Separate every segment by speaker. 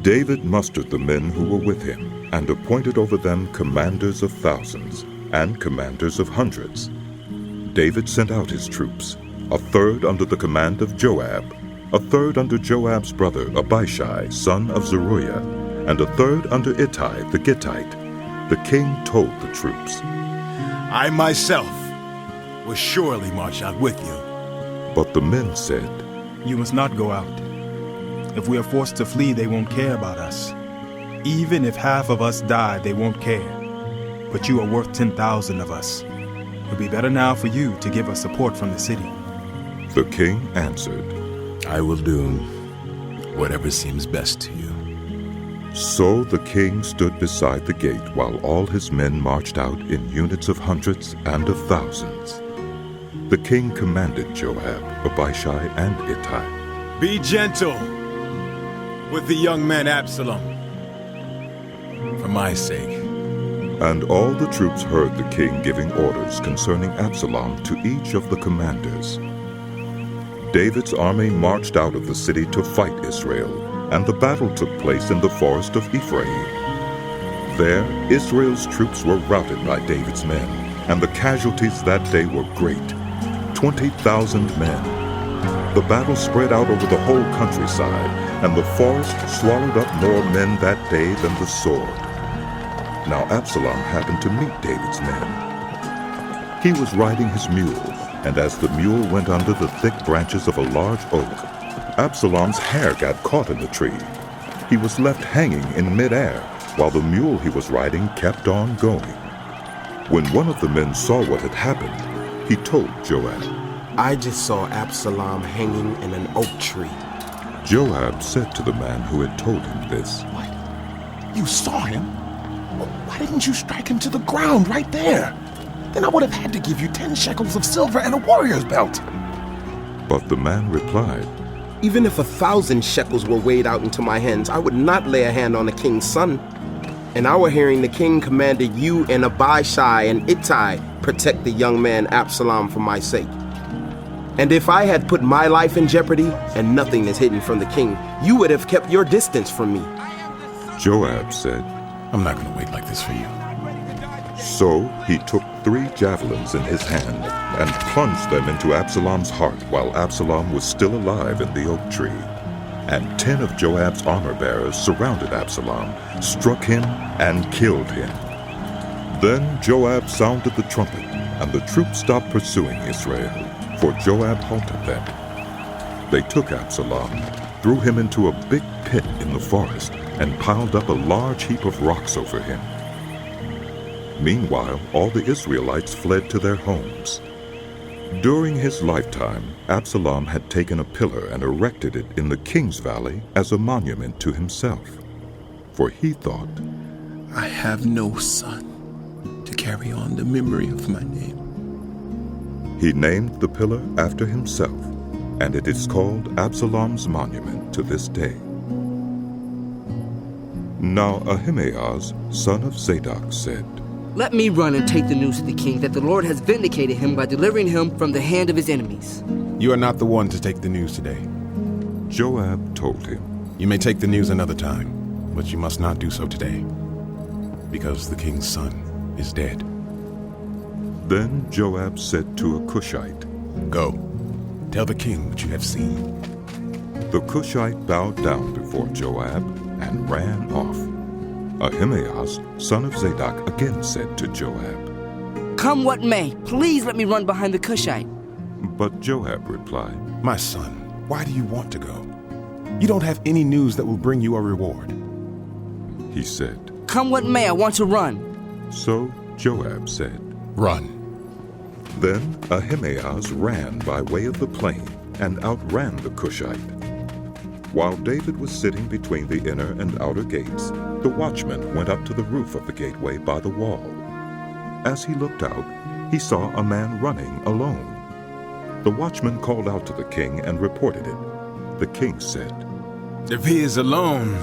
Speaker 1: David mustered the men who were with him and appointed over them commanders of thousands and commanders of hundreds. David sent out his troops, a third under the command of Joab, a third under Joab's brother Obashi, son of Zorya, and a third under Ittai the Gittite. The king told the troops,
Speaker 2: I myself will surely march out with you.
Speaker 1: But the men said,
Speaker 3: You must not go out. If we are forced to flee, they won't care about us. Even if half of us die, they won't care. But you are worth 10,000 of us. It would be better now for you to give us support from the city.
Speaker 1: The king answered,
Speaker 2: I will do whatever seems best to you.
Speaker 1: So the king stood beside the gate while all his men marched out in units of hundreds and of thousands. The king commanded Joab, Obashi, and Ittai,
Speaker 2: Be gentle with the young man Absalom, for my sake.
Speaker 1: And all the troops heard the king giving orders concerning Absalom to each of the commanders. David's army marched out of the city to fight Israel, and the battle took place in the forest of Ephraim. There, Israel's troops were routed by David's men, and the casualties that day were great, 20,000 men. The battle spread out over the whole countryside, and the forest swallowed up more men that day than the sword. Now Absalom happened to meet David's men. He was riding his mule, and as the mule went under the thick branches of a large oak, Absalom's hair got caught in the tree. He was left hanging in midair, while the mule he was riding kept on going. When one of the men saw what had happened, he told Joab,
Speaker 4: I just saw Absalom hanging in an oak tree.
Speaker 1: Joab said to the man who had told him this,
Speaker 5: What? You saw him? Why didn't you strike him to the ground right there? Then I would have had to give you 10 shekels of silver and a warrior's belt.
Speaker 1: But the man replied,
Speaker 4: Even if 1,000 shekels were weighed out into my hands, I would not lay a hand on the king's son. In our hearing, the king commanded you and Obashi and Ittai protect the young man Absalom for my sake. And if I had put my life in jeopardy, and nothing is hidden from the king, you would have kept your distance from me.
Speaker 1: Joab said,
Speaker 2: I'm not going to wait like this for you.
Speaker 1: So he took 3 javelins in his hand and plunged them into Absalom's heart while Absalom was still alive in the oak tree. And 10 of Joab's armor-bearers surrounded Absalom, struck him, and killed him. Then Joab sounded the trumpet, and the troops stopped pursuing Israel, for Joab halted them. They took Absalom, threw him into a big pit in the forest, and piled up a large heap of rocks over him. Meanwhile, all the Israelites fled to their homes. During his lifetime, Absalom had taken a pillar and erected it in the King's Valley as a monument to himself. For he thought,
Speaker 5: I have no son to carry on the memory of my name.
Speaker 1: He named the pillar after himself, and it is called Absalom's monument to this day. Now Ahimaaz, son of Zadok, said,
Speaker 6: Let me run and take the news to the king that the Lord has vindicated him by delivering him from the hand of his enemies.
Speaker 2: You are not the one to take the news today.
Speaker 1: Joab told him,
Speaker 2: You may take the news another time, but you must not do so today, because the king's son is dead.
Speaker 1: Then Joab said to a Cushite,
Speaker 2: Go, tell the king what you have seen.
Speaker 1: The Cushite bowed down before Joab and ran off. Ahimaaz, son of Zadok, again said to Joab,
Speaker 6: Come what may, please let me run behind the Cushite.
Speaker 1: But Joab replied,
Speaker 2: My son, why do you want to go? You don't have any news that will bring you a reward.
Speaker 1: He said,
Speaker 6: Come what may, I want to run.
Speaker 1: So Joab said,
Speaker 2: Run.
Speaker 1: Then Ahimaaz ran by way of the plain and outran the Cushite. While David was sitting between the inner and outer gates, the watchman went up to the roof of the gateway by the wall. As he looked out, he saw a man running alone. The watchman called out to the king and reported it. The king said,
Speaker 2: If he is alone,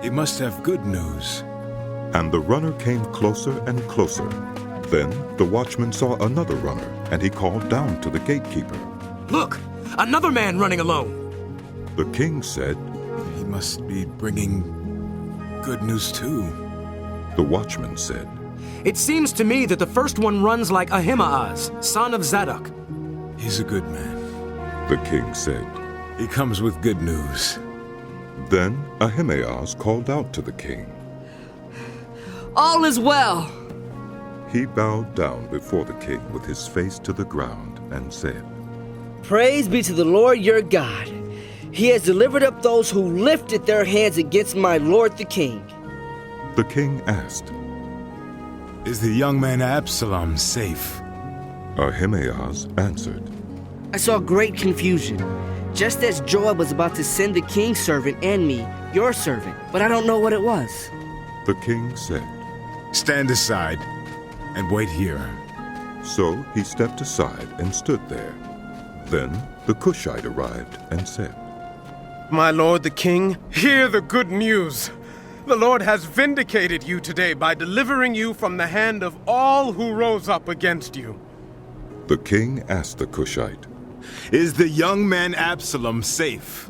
Speaker 2: he must have good news.
Speaker 1: And the runner came closer and closer. Then the watchman saw another runner, and he called down to the gatekeeper.
Speaker 7: Look, another man running alone.
Speaker 1: The king said,
Speaker 2: He must be bringing good news too.
Speaker 1: The watchman said,
Speaker 7: It seems to me that the first one runs like Ahimaaz, son of Zadok.
Speaker 2: He's a good man.
Speaker 1: the king said.
Speaker 2: He comes with good news.
Speaker 1: Then Ahimaaz called out to the king.
Speaker 6: All is well.
Speaker 1: He bowed down before the king with his face to the ground and said,
Speaker 6: Praise be to the Lord your God. He has delivered up those who lifted their hands against my lord the king.
Speaker 1: The king asked,
Speaker 2: Is the young man Absalom safe?
Speaker 1: Ahimaaz answered,
Speaker 6: I saw great confusion, just as Joab was about to send the king's servant and me, your servant, but I don't know what it was.
Speaker 1: The king said.
Speaker 2: Stand aside and wait here.
Speaker 1: So he stepped aside and stood there. Then the Cushite arrived and said,
Speaker 8: My lord the king, hear the good news. The Lord has vindicated you today by delivering you from the hand of all who rose up against you.
Speaker 1: The king asked the Cushite.
Speaker 2: Is the young man Absalom safe?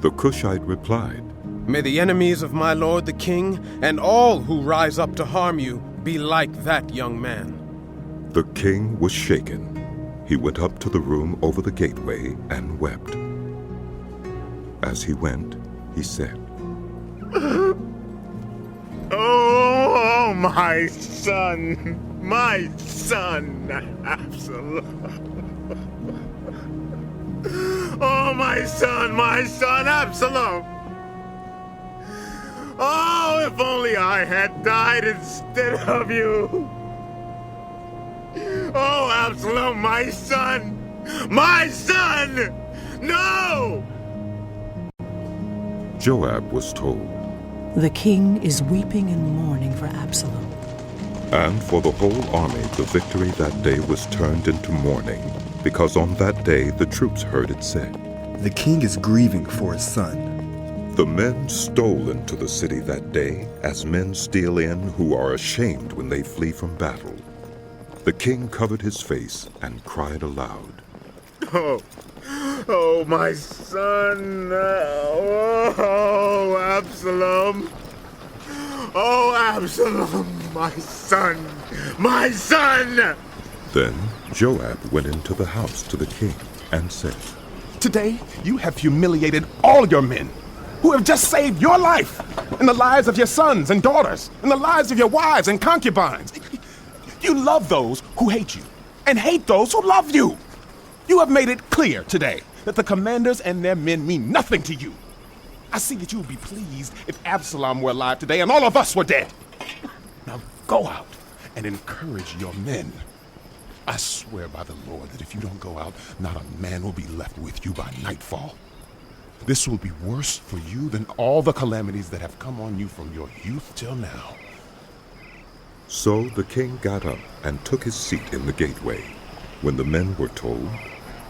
Speaker 1: The Cushite replied,
Speaker 8: May the enemies of my lord the king and all who rise up to harm you be like that young man.
Speaker 1: The king was shaken. He went up to the room over the gateway and wept. As he went, he said,
Speaker 9: Oh, my son, Absalom. Oh, my son, Absalom. Oh, if only I had died instead of you. Oh, Absalom, my son, no!
Speaker 1: Joab was told,
Speaker 10: The king is weeping and mourning for Absalom.
Speaker 1: and for the whole army the victory that day was turned into mourning, because on that day the troops heard it said,
Speaker 11: The king is grieving for his son.
Speaker 1: The men stole into the city that day, as men steal in who are ashamed when they flee from battle. The king covered his face and cried aloud,
Speaker 9: Oh, my son, oh, Absalom. Oh, Absalom, my son!
Speaker 1: Then Joab went into the house to the king and said,
Speaker 5: Today, you have humiliated all your men who have just saved your life and the lives of your sons and daughters and the lives of your wives and concubines. You love those who hate you and hate those who love you. You have made it clear today that the commanders and their men mean nothing to you. I see that you would be pleased if Absalom were alive today and all of us were dead. Now go out and encourage your men. I swear by the Lord that if you don't go out, not a man will be left with you by nightfall. This will be worse for you than all the calamities that have come on you from your youth till now.
Speaker 1: So the king got up and took his seat in the gateway. When the men were told,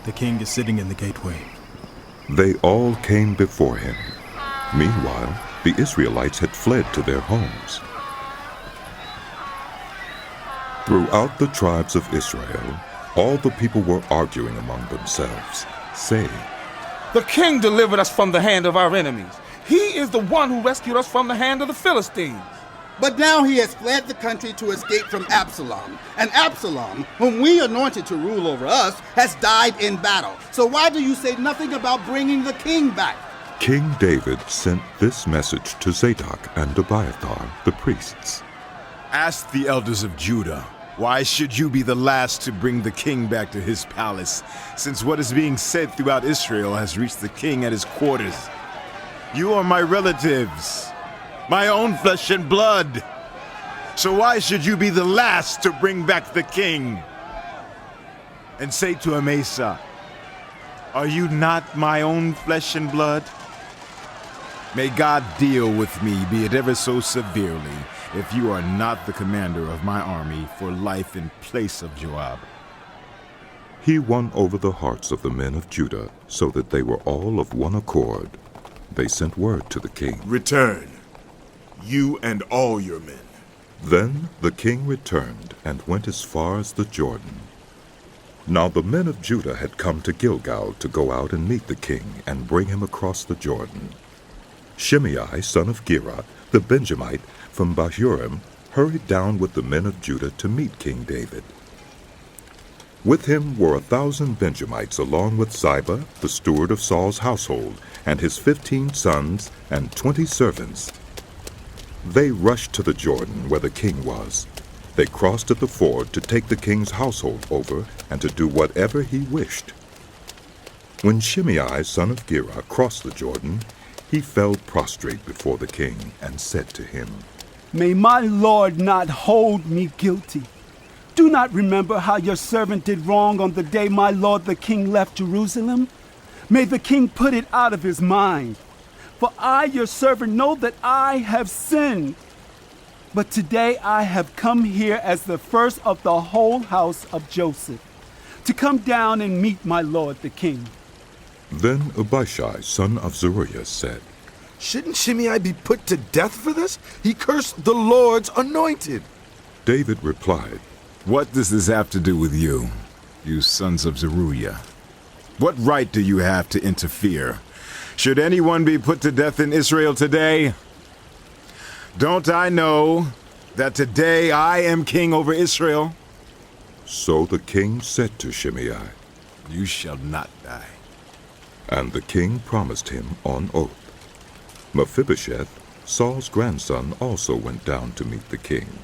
Speaker 3: The king is sitting in the gateway.
Speaker 1: they all came before him. Meanwhile, the Israelites had fled to their homes. Throughout the tribes of Israel, all the people were arguing among themselves, saying,
Speaker 12: The king delivered us from the hand of our enemies. He is the one who rescued us from the hand of the Philistines.
Speaker 13: But now he has fled the country to escape from Absalom. And Absalom, whom we anointed to rule over us, has died in battle. So why do you say nothing about bringing the king back?
Speaker 1: King David sent this message to Zadok and Abiathar, the priests.
Speaker 2: Ask the elders of Judah, why should you be the last to bring the king back to his palace, since what is being said throughout Israel has reached the king at his quarters? You are my relatives, my own flesh and blood. So why should you be the last to bring back the king? And say to Amasa, are you not my own flesh and blood? May God deal with me, be it ever so severely, if you are not the commander of my army for life in place of Joab.
Speaker 1: He won over the hearts of the men of Judah, so that they were all of one accord. They sent word to the king.
Speaker 9: Return, you and all your men.
Speaker 1: Then the king returned and went as far as the Jordan. Now the men of Judah had come to Gilgal to go out and meet the king and bring him across the Jordan. Shimei, son of Gera, the Benjamite from Bahurim, hurried down with the men of Judah to meet King David. With him were 1,000 Benjamites, along with Ziba, the steward of Saul's household, and his 15 sons and 20 servants. They rushed to the Jordan where the king was. They crossed at the ford to take the king's household over and to do whatever he wished. When Shimei, son of Gera, crossed the Jordan, he fell prostrate before the king and said to him,
Speaker 14: "May my lord not hold me guilty. Do not remember how your servant did wrong on the day my lord the king left Jerusalem. May the king put it out of his mind. For I, your servant, know that I have sinned. But today I have come here as the first of the whole house of Joseph, to come down and meet my lord the king."
Speaker 1: Then Obashi, son of Zorya, said,
Speaker 15: "Shouldn't Shimei be put to death for this? He cursed the Lord's anointed."
Speaker 1: David replied,
Speaker 2: "What does this have to do with you, you sons of Zeruiah? What right do you have to interfere? Should anyone be put to death in Israel today? Don't I know that today I am king over Israel?"
Speaker 1: So the king said to Shimei,
Speaker 2: "You shall not die."
Speaker 1: And the king promised him on oath. Mephibosheth, Saul's grandson, also went down to meet the king.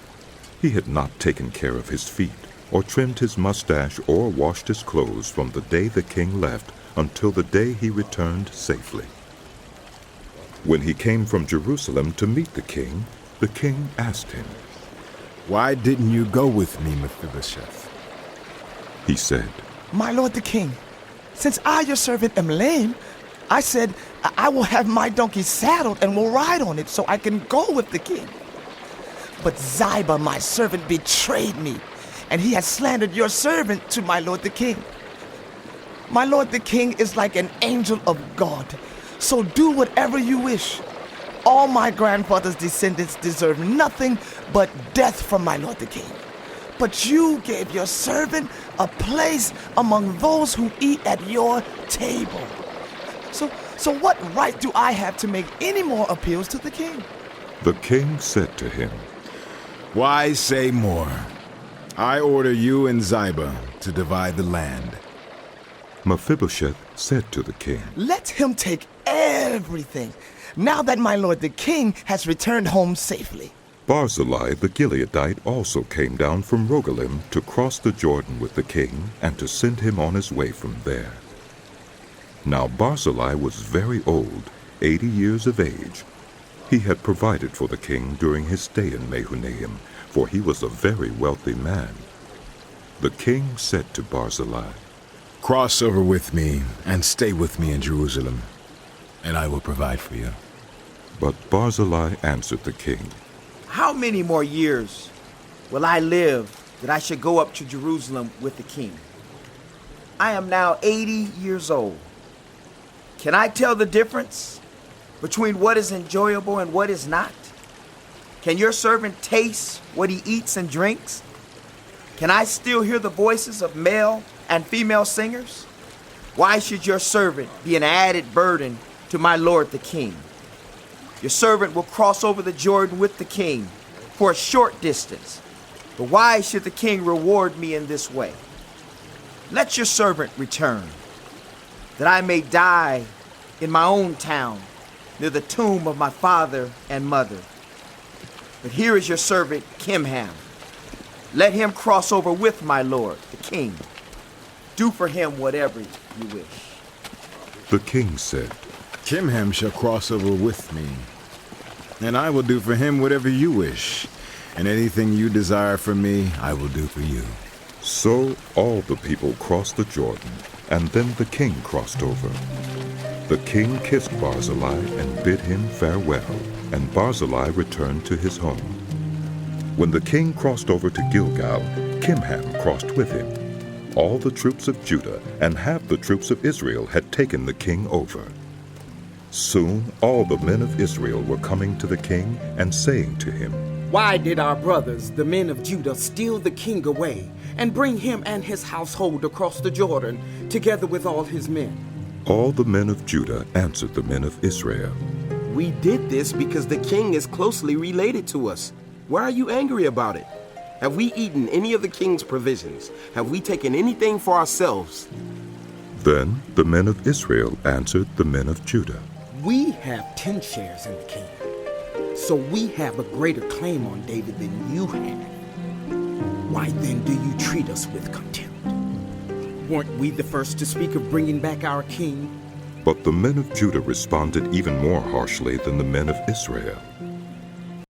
Speaker 1: He had not taken care of his feet, or trimmed his mustache, or washed his clothes from the day the king left until the day he returned safely. When he came from Jerusalem to meet the king asked him,
Speaker 2: "Why didn't you go with me, Mephibosheth?"
Speaker 1: He said,
Speaker 16: "My lord the king, since I, your servant, am lame, I said, I will have my donkey saddled and will ride on it so I can go with the king. But Ziba, my servant, betrayed me, and he has slandered your servant to my lord the king. My lord the king is like an angel of God, so do whatever you wish. All my grandfather's descendants deserve nothing but death from my lord the king. But you gave your servant a place among those who eat at your table. So what right do I have to make any more appeals to the king?"
Speaker 1: The king said to him,
Speaker 2: "Why say more? I order you and Ziba to divide the land."
Speaker 1: Mephibosheth said to the king,
Speaker 16: "Let him take everything, now that my lord the king has returned home safely."
Speaker 1: Barzillai the Gileadite also came down from Rogelim to cross the Jordan with the king and to send him on his way from there. Now Barzillai was very old, 80 years of age. He had provided for the king during his stay in Mahanaim, for he was a very wealthy man. The king said to Barzillai,
Speaker 2: "Cross over with me and stay with me in Jerusalem, and I will provide for you."
Speaker 1: But Barzillai answered the king,
Speaker 17: "How many more years will I live that I should go up to Jerusalem with the king? I am now 80 years old. Can I tell the difference between what is enjoyable and what is not? Can your servant taste what he eats and drinks? Can I still hear the voices of male and female singers? Why should your servant be an added burden to my lord the king? Your servant will cross over the Jordan with the king for a short distance. But why should the king reward me in this way? Let your servant return, that I may die in my own town, near the tomb of my father and mother. But here is your servant Chimham. Let him cross over with my lord, the king. Do for him whatever you wish."
Speaker 1: The king said,
Speaker 2: "Chimham shall cross over with me, and I will do for him whatever you wish, and anything you desire from me, I will do for you."
Speaker 1: So all the people crossed the Jordan, and then the king crossed over. The king kissed Barzillai and bid him farewell, and Barzillai returned to his home. When the king crossed over to Gilgal, Chimham crossed with him. All the troops of Judah and half the troops of Israel had taken the king over. Soon all the men of Israel were coming to the king and saying to him,
Speaker 7: "Why did our brothers, the men of Judah, steal the king away and bring him and his household across the Jordan, together with all his men?"
Speaker 1: All the men of Judah answered the men of Israel,
Speaker 4: We did this because the king is closely related to us. Why are you angry about it? Have we eaten any of the king's provisions? Have we taken anything for ourselves?
Speaker 1: Then the men of Israel answered the men of Judah.
Speaker 7: We have 10 shares in the king, so we have a greater claim on David than you have. Why then do you treat us with contempt? Weren't we the first to speak of bringing back our king?
Speaker 1: But the men of Judah responded even more harshly than the men of Israel.